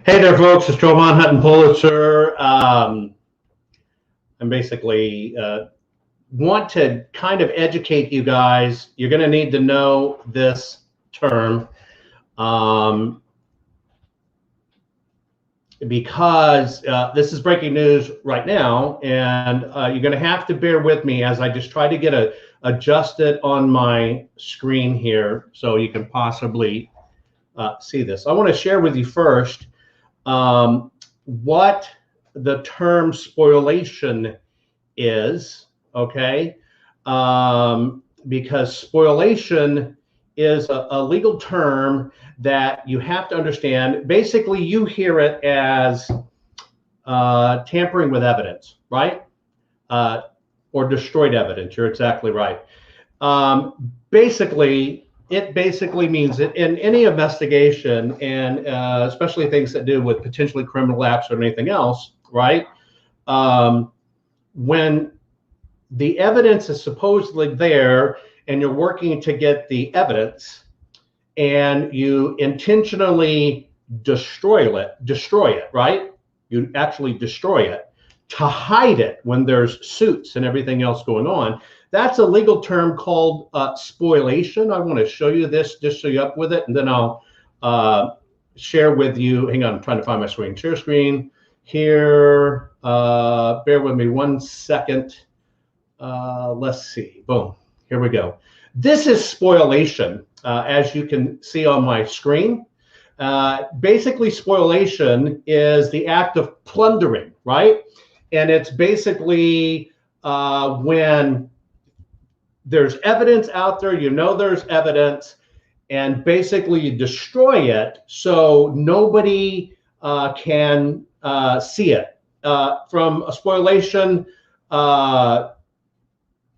Hey there, folks. It's Joe Von Hutton Pulitzer. I'm basically want to kind of educate you guys. You're going to need to know this term because this is breaking news right now, and you're going to have to bear with me as I just try to get adjusted on my screen here so you can possibly see this. I want to share with you first what the term spoliation is, okay? Because spoliation is a legal term that you have to understand. Basically, you hear it as tampering with evidence, right? Or destroyed evidence. You're exactly right. It basically means that in any investigation, and especially things that do with potentially criminal acts or anything else, right? When the evidence is supposedly there and you're working to get the evidence and you intentionally destroy it, right? You actually destroy it to hide it when there's suits and everything else going on. That's a legal term called spoliation. I want to show you this just so you're up with it, and then I'll share with you. Hang on, I'm trying to find my screen. Share screen here. Bear with me 1 second. Let's see. Boom. Here we go. This is spoliation, as you can see on my screen. Basically, spoliation is the act of plundering, right? And it's basically when there's evidence out there, you know there's evidence, and basically you destroy it so nobody can see it. From a spoliation,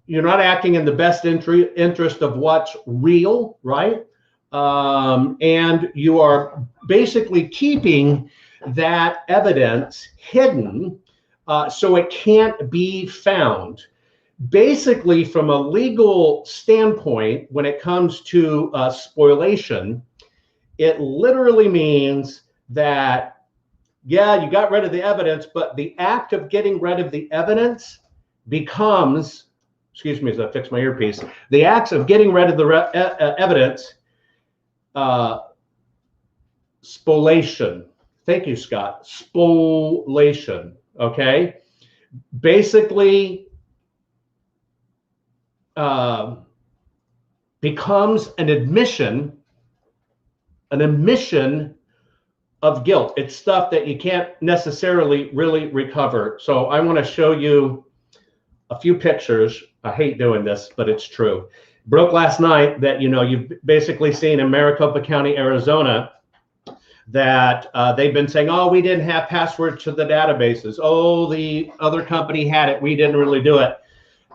you're not acting in the best interest of what's real, right? And you are basically keeping that evidence hidden so it can't be found. Basically, from a legal standpoint, when it comes to spoliation, it literally means that, yeah, you got rid of the evidence, but the act of getting rid of the evidence becomes, excuse me as I fix my earpiece, the acts of getting rid of the evidence, spoliation. Thank you, Scott. Spoliation, okay? Basically, becomes an admission of guilt. It's stuff that you can't necessarily really recover. So I want to show you a few pictures. I hate doing this, but it's true. Broke last night that, you know, you've basically seen in Maricopa County, Arizona, that they've been saying, oh, we didn't have passwords to the databases. Oh, the other company had it. We didn't really do it.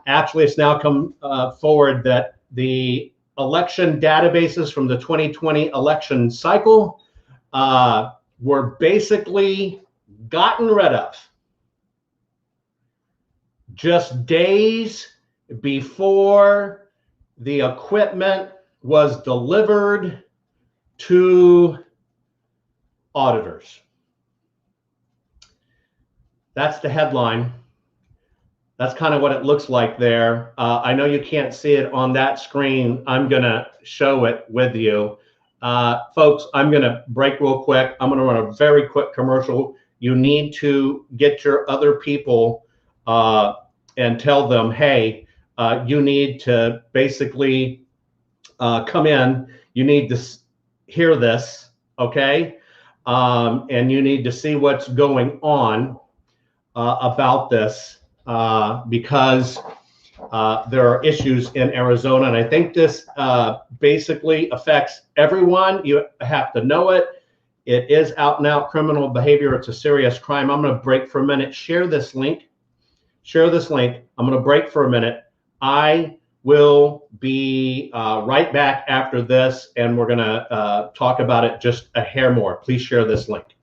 Actually, it's now come forward that the election databases from the 2020 election cycle were basically gotten rid of just days before the equipment was delivered to auditors. That's the headline. That's kind of what it looks like there. I know you can't see it on that screen. I'm going to show it with you. Folks, I'm going to break real quick. I'm going to run a very quick commercial. You need to get your other people and tell them, hey, you need to basically come in. You need to hear this, okay? And you need to see what's going on about this. Because there are issues in Arizona. And I think this basically affects everyone. You have to know it. It is out and out criminal behavior. It's a serious crime. I'm going to break for a minute. Share this link. Share this link. I'm going to break for a minute. I will be right back after this, and we're going to talk about it just a hair more. Please share this link.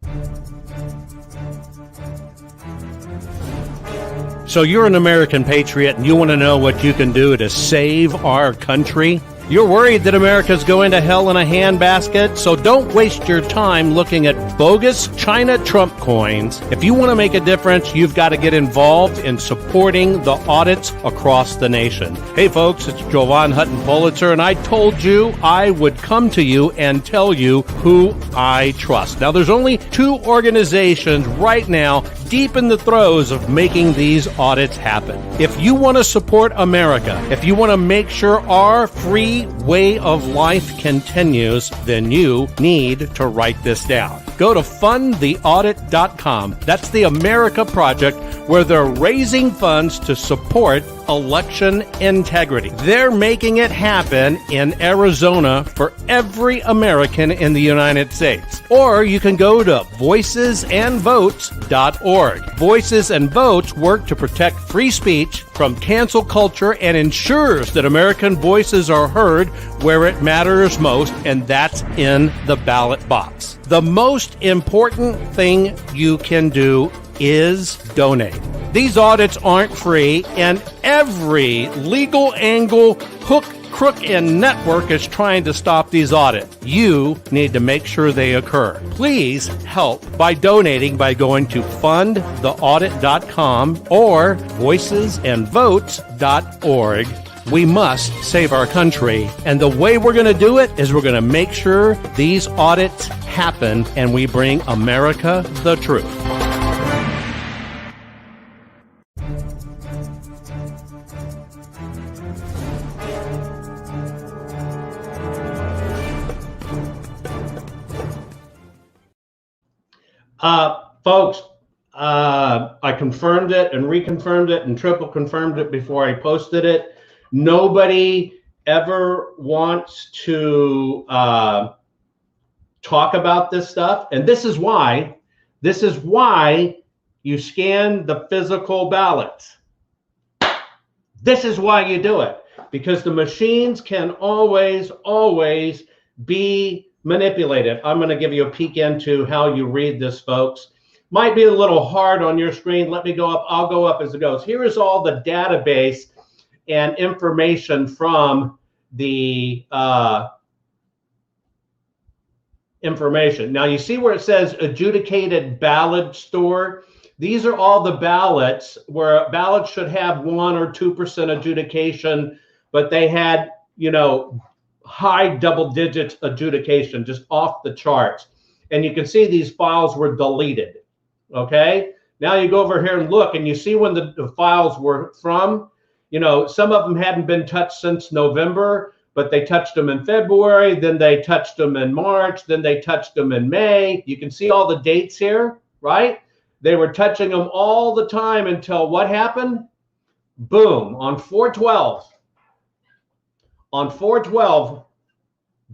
So you're an American patriot and you want to know what you can do to save our country? You're worried that America's going to hell in a handbasket, so don't waste your time looking at bogus China Trump coins. If you want to make a difference, you've got to get involved in supporting the audits across the nation. Hey folks, it's Jovan Hutton Pulitzer, and I told you I would come to you and tell you who I trust. Now, there's only two organizations right now deep in the throes of making these audits happen. If you want to support America, if you want to make sure our free way of life continues, then you need to write this down. Go to fundtheaudit.com. That's the America Project, where they're raising funds to support election integrity. They're making it happen in Arizona for every American in the United States. Or you can go to voicesandvotes.org. Voices and Votes work to protect free speech from cancel culture and ensures that American voices are heard where it matters most, and that's in the ballot box. The most important thing you can do is donate. These audits aren't free, and every legal angle, hook, crook, and network is trying to stop these audits. You need to make sure they occur. Please help by donating by going to fundtheaudit.com or voicesandvotes.org. We must save our country, and the way we're going to do it is we're going to make sure these audits happen and we bring America the truth. Folks, I confirmed it and reconfirmed it and triple confirmed it before I posted it. Nobody ever wants to talk about this stuff. And this is why you scan the physical ballots. This is why you do it, because the machines can always be manipulated. I'm going to give you a peek into how you read this, folks. Might be a little hard on your screen. Let me go up. I'll go up as it goes. Here is all the database and information from the information. Now you see where it says adjudicated ballot store. These are all the ballots where ballots should have 1 or 2% adjudication, but they had, high double digits adjudication, just off the charts. And you can see these files were deleted. Okay. Now you go over here and look, and you see when the files were from. Some of them hadn't been touched since November, but they touched them in February, then they touched them in March, then they touched them in May. You can see all the dates here, right? They were touching them all the time until what happened? Boom, on 4/12. On 4/12,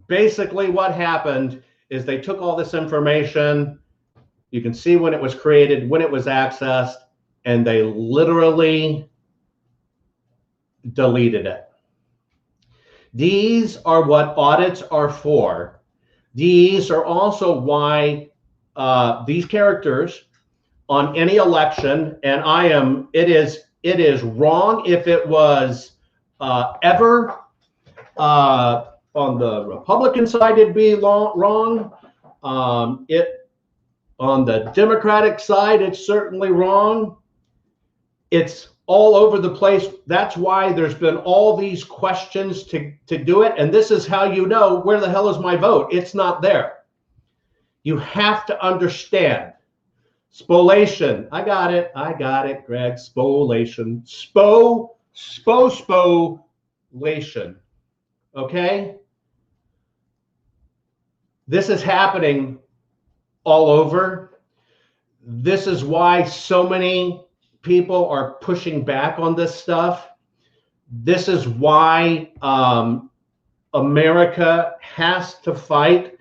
basically what happened is they took all this information. You can see when it was created, when it was accessed, and they literally deleted it. These are what audits are for. These are also why these characters on any election, and it is wrong if it was ever on the Republican side, it'd be wrong. On the Democratic side, it's certainly wrong. It's all over the place. That's why there's been all these questions to do it. And this is how you know, where the hell is my vote? It's not there. You have to understand. Spoliation. I got it, Greg. Spoliation. Spoliation. Okay? This is happening all over. This is why so many people are pushing back on this stuff. This is why America has to fight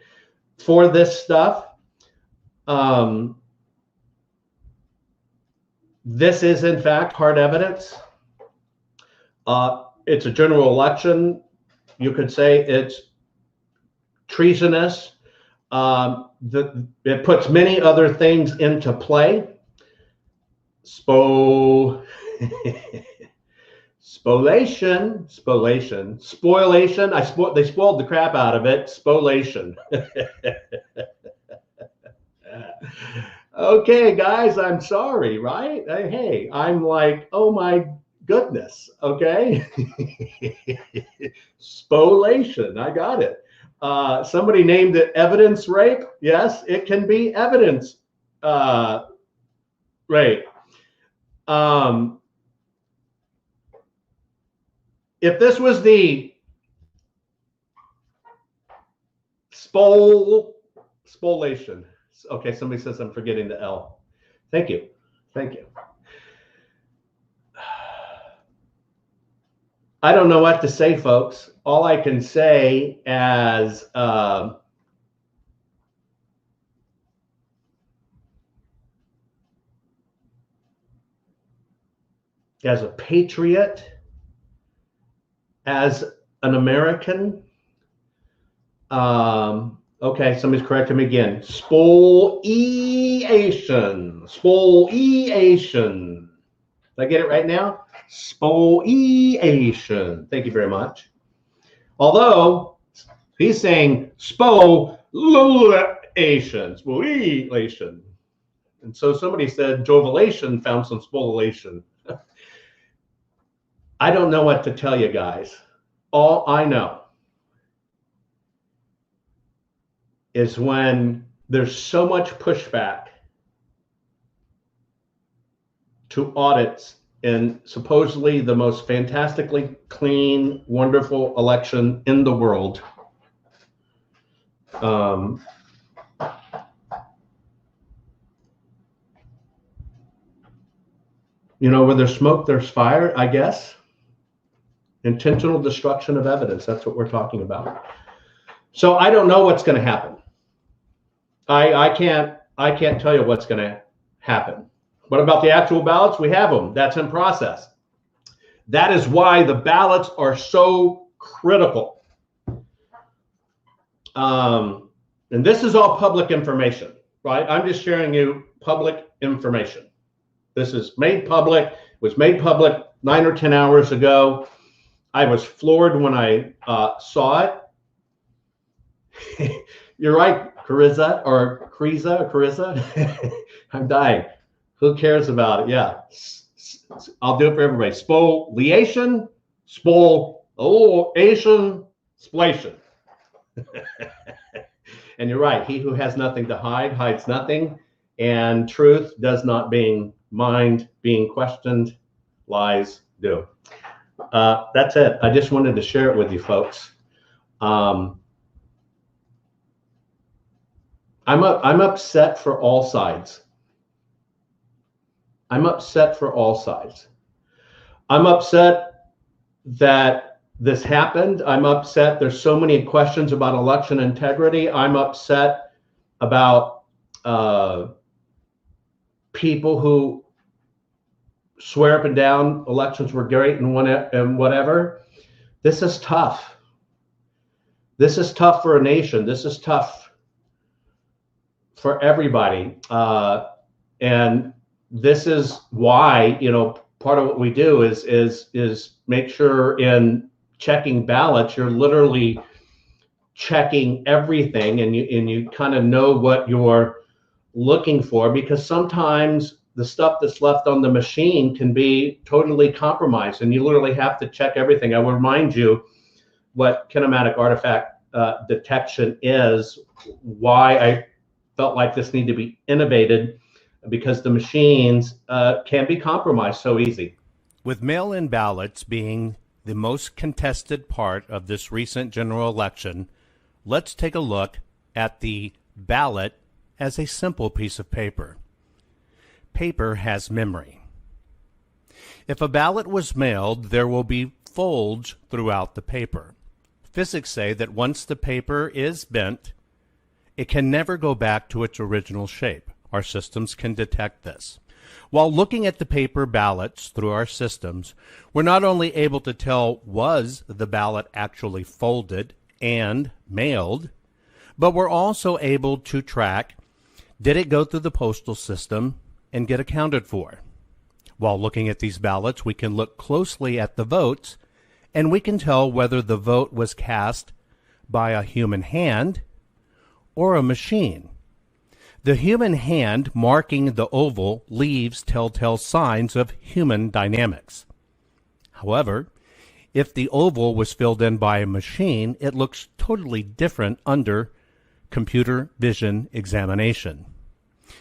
for this stuff. This is, in fact, hard evidence. It's a general election. You could say it's treasonous. It puts many other things into play. Spoliation. They spoiled the crap out of it. Spoliation. Okay, guys, I'm sorry, right? Hey, I'm like, oh my goodness. Okay. Spoliation. I got it. Somebody named it evidence rape. Yes, it can be evidence rape. If this was the spoliation. Okay, somebody says I'm forgetting the L. Thank you. I don't know what to say, folks. All I can say as a patriot, as an American, okay, somebody's correcting me again. Spoliation. Did I get it right now? Spoliation. Thank you very much. Although he's saying spoliation. And so somebody said Jovelation found some spoliation. I don't know what to tell you guys. All I know is when there's so much pushback to audits in supposedly the most fantastically clean, wonderful election in the world. You know, where there's smoke, there's fire, I guess. Intentional destruction of evidence. That's what we're talking about. So I don't know what's going to happen. I can't tell you what's going to happen. What about the actual ballots? We have them. That's in process. That is why the ballots are so critical. And this is all public information, right? I'm just sharing you public information. This is made public, was made public 9 or 10 hours ago. I was floored when I saw it. You're right, Carissa. I'm dying. Who cares about it? Yeah. I'll do it for everybody. Spoliation, spoliation. And you're right. He who has nothing to hide hides nothing. And truth does not mind being questioned. Lies do. That's it. I just wanted to share it with you folks. I'm upset for all sides. I'm upset that this happened. I'm upset. There's so many questions about election integrity. I'm upset about people who swear up and down elections were great and whatever. This is tough. This is tough for a nation. This is tough for everybody. And this is why, you know, part of what we do is make sure in checking ballots, you're literally checking everything, and you kind of know what you're looking for, because sometimes the stuff that's left on the machine can be totally compromised, and you literally have to check everything. I will remind you what kinematic artifact detection is, why I felt like this needed to be innovated, because the machines can be compromised so easy. With mail-in ballots being the most contested part of this recent general election, let's take a look at the ballot as a simple piece of paper. Paper has memory. If a ballot was mailed, there will be folds throughout the paper. Physics say that once the paper is bent, it can never go back to its original shape. Our systems can detect this. While looking at the paper ballots through our systems, we're not only able to tell was the ballot actually folded and mailed, but we're also able to track, did it go through the postal system and get accounted for? While looking at these ballots, we can look closely at the votes, and we can tell whether the vote was cast by a human hand or a machine. The human hand marking the oval leaves telltale signs of human dynamics. However, if the oval was filled in by a machine, it looks totally different under computer vision examination.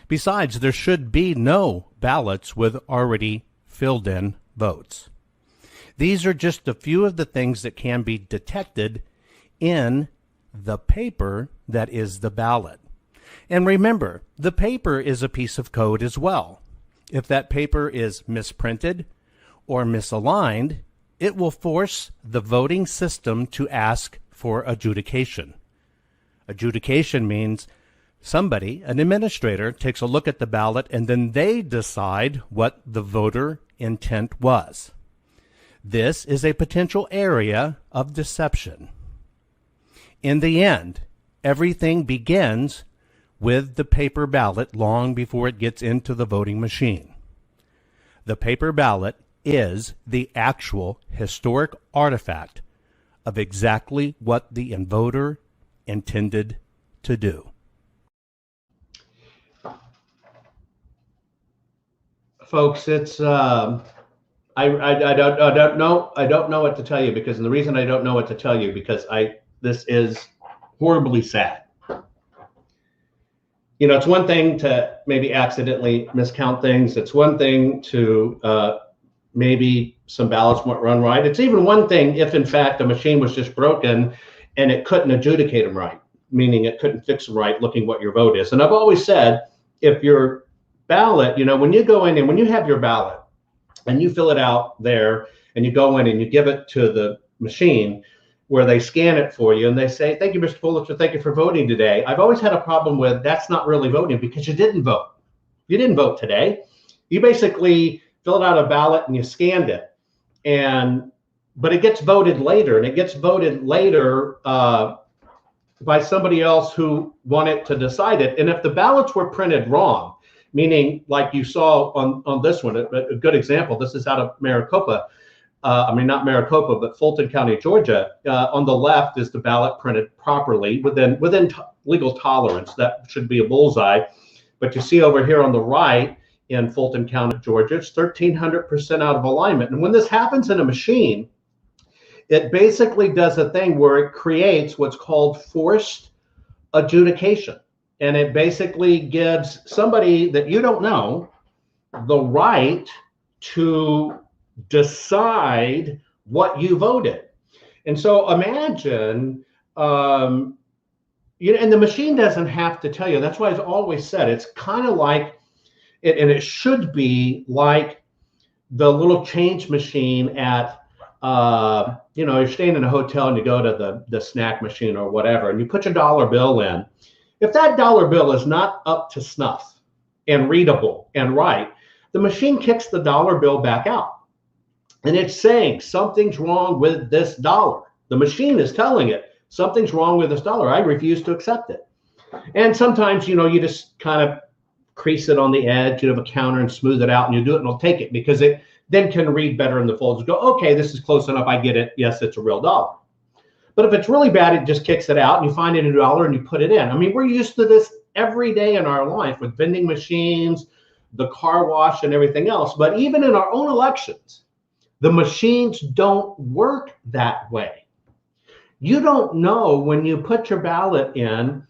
Besides, there should be no ballots with already filled in votes. These are just a few of the things that can be detected in the paper that is the ballot. And remember, the paper is a piece of code as well. If that paper is misprinted or misaligned, it will force the voting system to ask for adjudication. Adjudication means somebody, an administrator, takes a look at the ballot and then they decide what the voter intent was. This is a potential area of deception. In the end, everything begins with the paper ballot long before it gets into the voting machine. The paper ballot is the actual historic artifact of exactly what the voter intended to do. Folks, it's I don't know what to tell you, because the reason I don't know what to tell you because this is horribly sad. You know, it's one thing to maybe accidentally miscount things. It's one thing to maybe some ballots weren't run right. It's even one thing if, in fact, the machine was just broken and it couldn't adjudicate them right, meaning it couldn't fix them right, looking what your vote is. And I've always said, if your ballot, you know, when you go in and when you have your ballot and you fill it out there and you go in and you give it to the machine where they scan it for you and they say, thank you, Mr. Pulitzer, thank you for voting today. I've always had a problem with that's not really voting, because you didn't vote. You didn't vote today. You basically filled out a ballot and you scanned it. But it gets voted later, and it gets voted later by somebody else who wanted to decide it. And if the ballots were printed wrong, meaning like you saw on this one, a good example, this is out of Maricopa. Not Maricopa, but Fulton County, Georgia. On the left is the ballot printed properly within legal tolerance. That should be a bullseye. But you see over here on the right in Fulton County, Georgia, it's 1,300% out of alignment. And when this happens in a machine, it basically does a thing where it creates what's called forced adjudication. And it basically gives somebody that you don't know the right to decide what you voted. And so imagine, and the machine doesn't have to tell you. That's why I've always said it's kind of like it, and it should be like the little change machine at, you're staying in a hotel and you go to the snack machine or whatever, and you put your dollar bill in. If that dollar bill is not up to snuff and readable and right, the machine kicks the dollar bill back out. And it's saying something's wrong with this dollar. The machine is telling it something's wrong with this dollar. I refuse to accept it. And sometimes, you just kind of crease it on the edge, you have a counter and smooth it out, and you do it and it'll take it because it then can read better in the folds. Go, okay, this is close enough. I get it. Yes, it's a real dollar. But if it's really bad, it just kicks it out and you find it a dollar and you put it in. I mean, we're used to this every day in our life with vending machines, the car wash, and everything else. But even in our own elections, the machines don't work that way. You don't know when you put your ballot in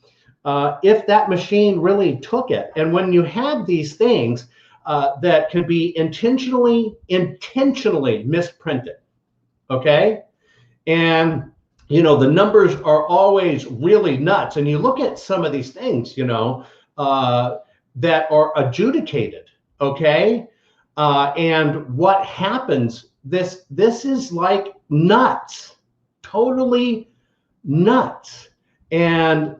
if that machine really took it. And when you have these things that can be intentionally misprinted, okay? And, the numbers are always really nuts. And you look at some of these things, that are adjudicated, okay? And what happens, this is like nuts, totally nuts. And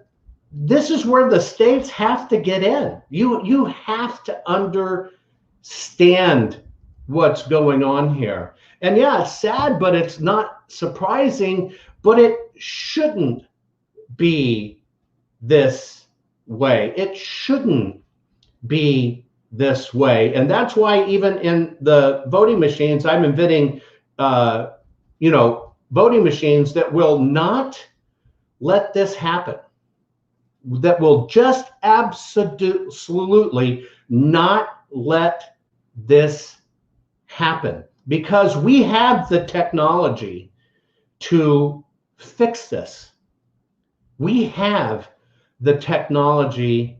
this is where the states have to get in. You have to understand what's going on here. And yeah, it's sad, but it's not surprising, but it shouldn't be this way. It shouldn't be this way. And that's why even in the voting machines, I'm inventing, voting machines that will not let this happen, that will just absolutely not let this happen, because we have the technology to fix this. We have the technology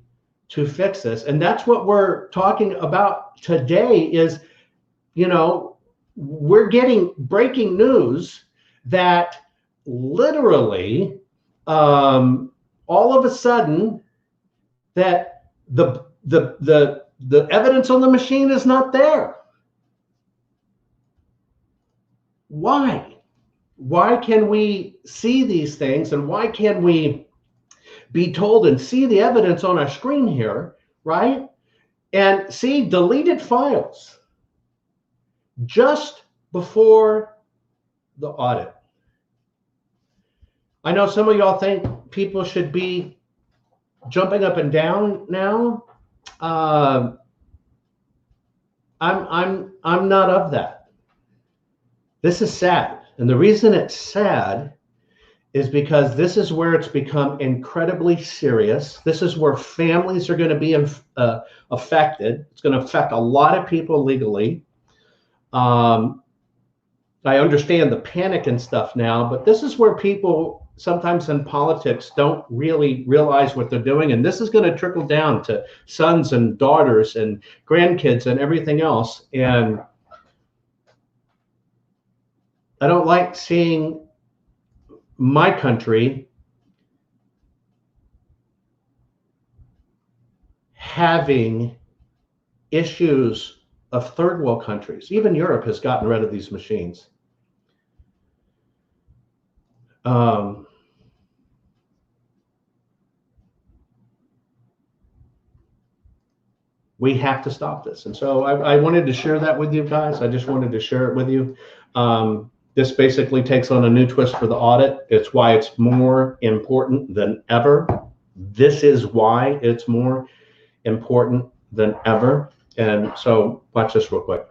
to fix this. And that's what we're talking about today is, we're getting breaking news that literally all of a sudden that the evidence on the machine is not there. Why? Why can we see these things, and why can we be told and see the evidence on our screen here, right? And see deleted files just before the audit. I know some of y'all think people should be jumping up and down now. I'm not of that. This is sad. And the reason it's sad is because this is where it's become incredibly serious. This is where families are going to be affected. It's going to affect a lot of people legally. I understand the panic and stuff now, but this is where people sometimes in politics don't really realize what they're doing. And this is going to trickle down to sons and daughters and grandkids and everything else. And I don't like seeing my country having issues of third world countries. Even Europe has gotten rid of these machines. We have to stop this. And so I wanted to share that with you guys. I just wanted to share it with you. This basically takes on a new twist for the audit. It's why it's more important than ever. This is why it's more important than ever. And so watch this real quick.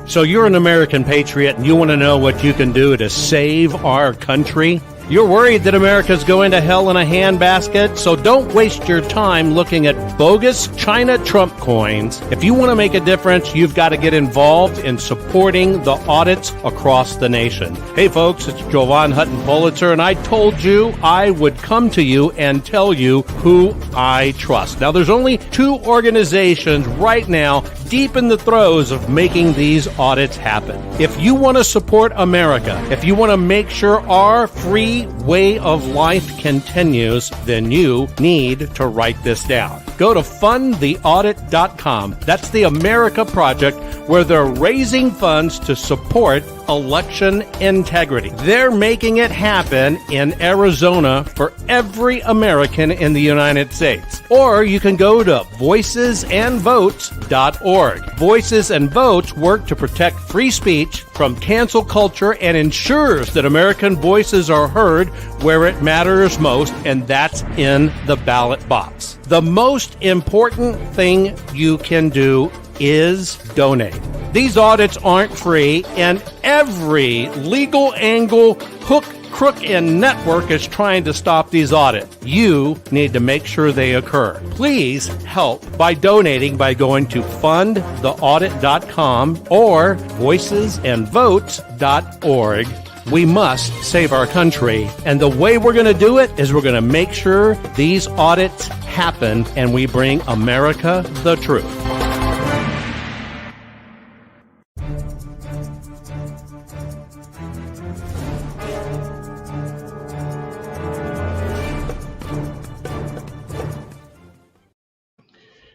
So you're an American patriot and you want to know what you can do to save our country? You're worried that America's going to hell in a handbasket, so don't waste your time looking at bogus China Trump coins. If you want to make a difference, you've got to get involved in supporting the audits across the nation. Hey folks, it's Jovan Hutton Pulitzer, and I told you I would come to you and tell you who I trust. Now, there's only two organizations right now deep in the throes of making these audits happen. If you want to support America, if you want to make sure our free way of life continues, then you need to write this down. Go to fundtheaudit.com. That's the America Project, where they're raising funds to support election integrity. They're making it happen in Arizona for every American in the United States. Or you can go to voicesandvotes.org. Voices and Votes work to protect free speech from cancel culture and ensures that American voices are heard where it matters most, and that's in the ballot box. The most important thing you can do is donate. These audits aren't free, and every legal angle, hook, crook, and network is trying to stop these audits. You need to make sure they occur. Please help by donating by going to fundtheaudit.com or voicesandvotes.org. We must save our country, and the way we're going to do it is we're going to make sure these audits happen and we bring America the truth.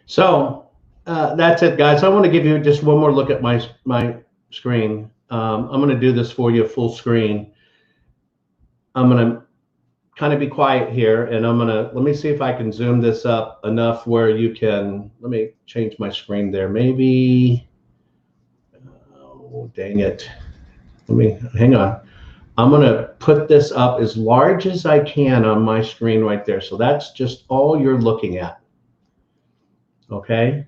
So that's it, guys. I want to give you just one more look at my screen. I'm going to do this for you full screen. I'm going to kind of be quiet here, and let me see if I can zoom this up enough where you can, let me change my screen there. Maybe, oh, dang it. Hang on. I'm going to put this up as large as I can on my screen right there. So that's just all you're looking at. Okay.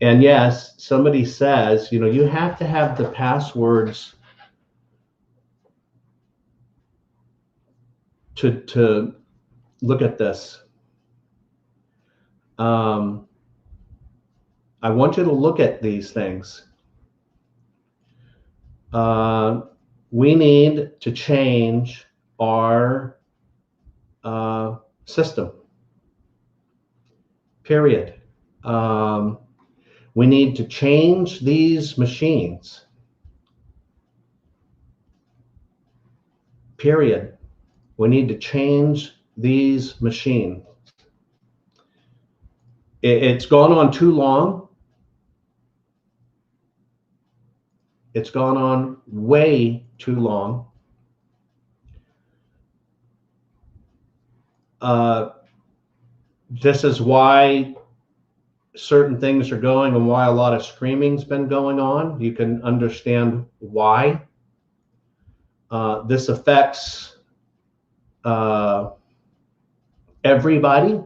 And yes, somebody says, you have to have the passwords to look at this. I want you to look at these things. We need to change our system, period. We need to change these machines, period. We need to change these machines. It's gone on too long. It's gone on way too long. This is why certain things are going and why a lot of screaming's been going on. You can understand why. This affects everybody.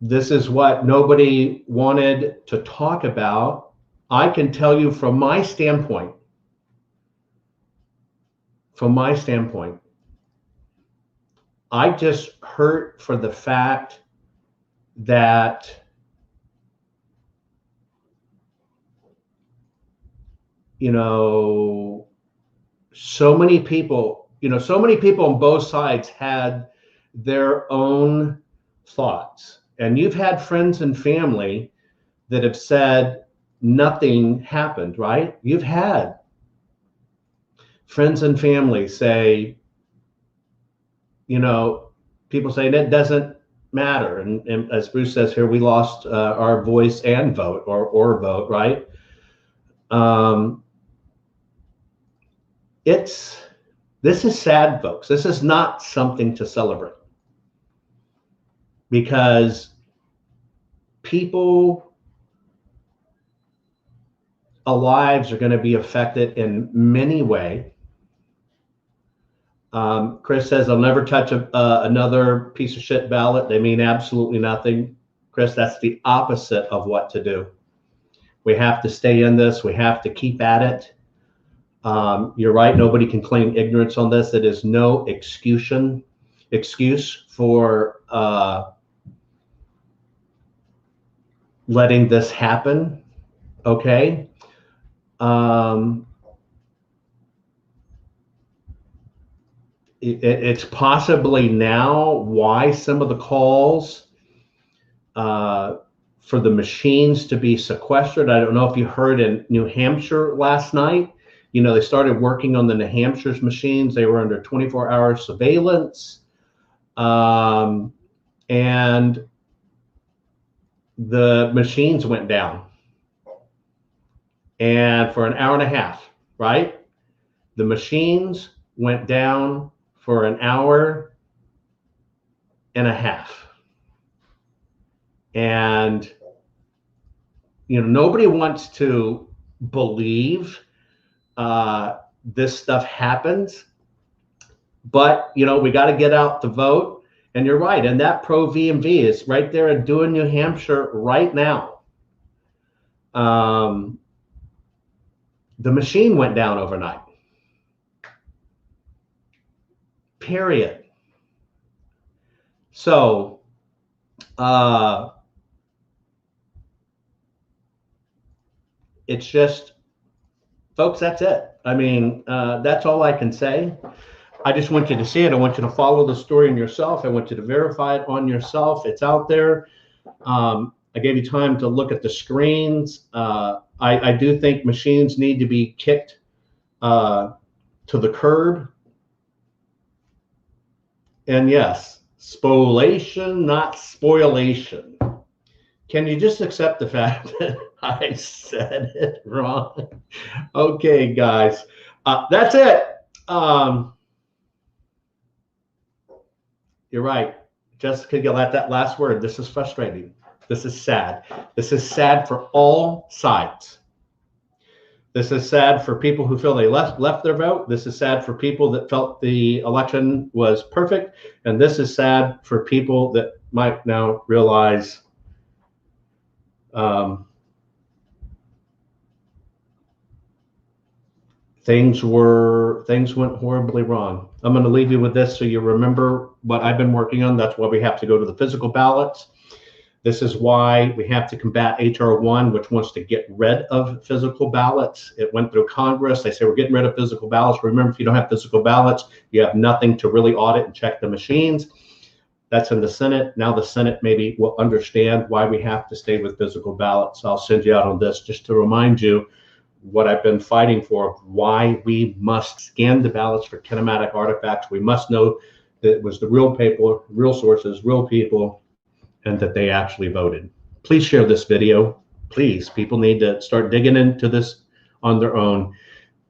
This is what nobody wanted to talk about. I can tell you from my standpoint, I just hurt for the fact that so many people on both sides had their own thoughts. And you've had friends and family that have said nothing happened, right? You've had friends and family say, people say that doesn't matter. And as Bruce says here, we lost our voice and vote or vote, right? This is sad, folks. This is not something to celebrate, because people's lives are going to be affected in many ways. Chris says, I'll never touch another piece of shit ballot. They mean absolutely nothing. Chris, that's the opposite of what to do. We have to stay in this. We have to keep at it. You're right. Nobody can claim ignorance on this. It is no excuse for letting this happen. Okay. It's possibly now why some of the calls for the machines to be sequestered. I don't know if you heard in New Hampshire last night, they started working on the New Hampshire's machines. They were under 24-hour surveillance. And the machines went down. And for an hour and a half, right? The machines went down for an hour and a half. And, nobody wants to believe this stuff happens, but, we got to get out the vote. And you're right. And that pro VMV is right there in Doing, New Hampshire right now. The machine went down overnight. Period. So, it's just, folks, that's it. I mean, that's all I can say. I just want you to see it. I want you to follow the story on yourself. I want you to verify it on yourself. It's out there. I gave you time to look at the screens. I do think machines need to be kicked to the curb. And yes, spoliation, not spoilation. Can you just accept the fact that I said it wrong? Okay, guys, that's it. You're right. Jessica, you let that last word. This is frustrating. This is sad. This is sad for all sides. This is sad for people who feel they left their vote. This is sad for people that felt the election was perfect. And this is sad for people that might now realize things went horribly wrong. I'm going to leave you with this so you remember what I've been working on. That's why we have to go to the physical ballots. This is why we have to combat HR 1, which wants to get rid of physical ballots. It went through Congress. They say we're getting rid of physical ballots. Remember, if you don't have physical ballots, you have nothing to really audit and check the machines. That's in the Senate. Now the Senate maybe will understand why we have to stay with physical ballots. I'll send you out on this just to remind you what I've been fighting for, why we must scan the ballots for kinematic artifacts. We must know that it was the real paper, real sources, real people, and that they actually voted. Please share this video. Please, people need to start digging into this on their own.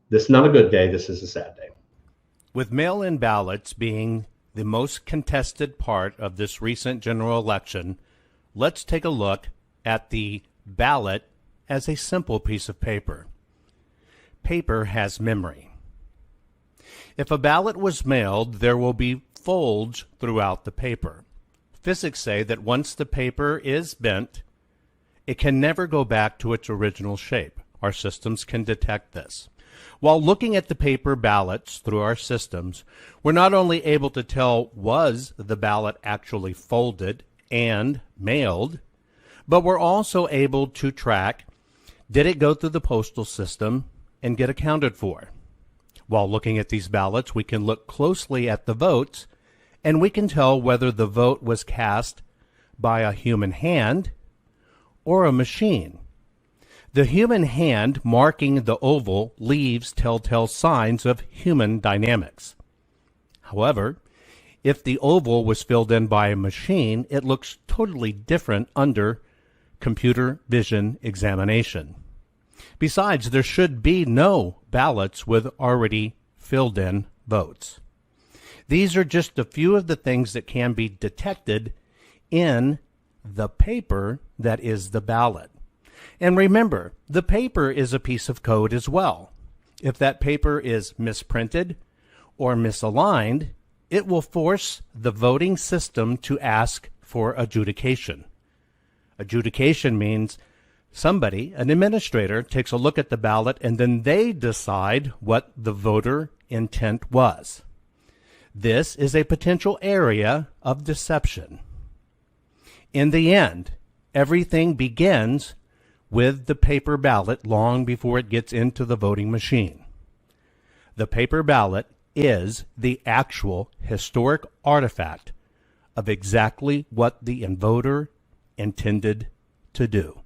This is not a good day. This is a sad day. With mail-in ballots being the most contested part of this recent general election, let's take a look at the ballot as a simple piece of paper. Paper has memory. If a ballot was mailed, there will be folds throughout the paper. Physics say that once the paper is bent, it can never go back to its original shape. Our systems can detect this. While looking at the paper ballots through our systems, we're not only able to tell was the ballot actually folded and mailed, but we're also able to track, did it go through the postal system and get accounted for? While looking at these ballots, we can look closely at the votes, and we can tell whether the vote was cast by a human hand or a machine. The human hand marking the oval leaves telltale signs of human dynamics. However, if the oval was filled in by a machine, it looks totally different under computer vision examination. Besides, there should be no ballots with already filled in votes. These are just a few of the things that can be detected in the paper that is the ballot. And remember, the paper is a piece of code as well. If that paper is misprinted or misaligned, it will force the voting system to ask for adjudication. Adjudication means somebody, an administrator, takes a look at the ballot and then they decide what the voter intent was. This is a potential area of deception. In the end, everything begins with the paper ballot long before it gets into the voting machine. The paper ballot is the actual historic artifact of exactly what the voter intended to do.